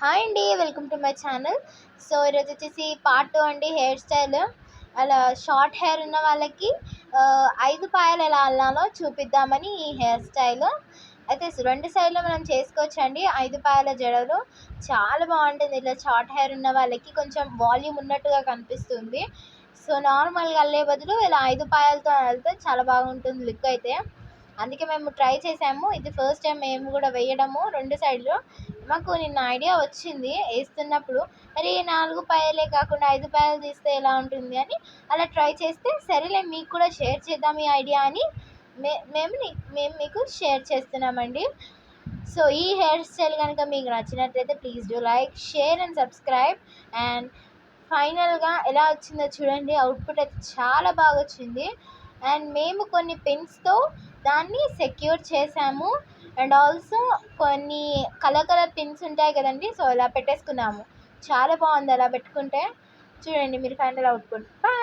Hi అండి, welcome to my channel. So ఈరోజు వచ్చేసి పార్ట్ 2 అండి. హెయిర్ స్టైల్ అలా షార్ట్ హెయిర్ ఉన్న వాళ్ళకి 5 పాయలు ఎలా అల్లాలో చూపిద్దామని ఈ హెయిర్ స్టైల్ అయితే రెండు సైడ్లో మనం చేసుకోవచ్చండి. 5 పాయల జడలు చాలా బాగుంటుంది. ఇట్లా షార్ట్ హెయిర్ ఉన్న వాళ్ళకి కొంచెం వాల్యూమ్ ఉన్నట్టుగా కనిపిస్తుంది. సో నార్మల్గా అల్లే బదులు ఇలా 5 పాయలతో అల్లితే చాలా బాగుంటుంది లుక్ అయితే. అందుకే మేము ట్రై చేసాము. ఇది ఫస్ట్ టైం మేము కూడా వేయడము రెండు సైడ్లో. మాకు నిన్న ఐడియా వచ్చింది వేస్తున్నప్పుడు, మరి 4 పాయలే కాకుండా 5 పాయలు తీస్తే ఎలా ఉంటుంది అని అలా ట్రై చేస్తే, సరేలే మీకు కూడా షేర్ చేద్దాం ఈ ఐడియా అని మేము మీకు షేర్ చేస్తున్నామండి. సో ఈ హెయిర్ స్టైల్ కనుక మీకు నచ్చినట్లయితే please do like, share and subscribe. And ఫైనల్గా ఎలా వచ్చిందో చూడండి. అవుట్పుట్ అయితే చాలా బాగా వచ్చింది. అండ్ మేము కొన్ని పిన్స్తో దాన్ని సెక్యూర్ చేసాము. అండ్ ఆల్సో కొన్ని కలర్ పిన్స్ ఉంటాయి కదండి, సో అలా పెట్టేసుకున్నాము. చాలా బాగుంది అలా పెట్టుకుంటే. చూడండి మీరు ఫైనల్ అవుట్పుట్. బాయ్.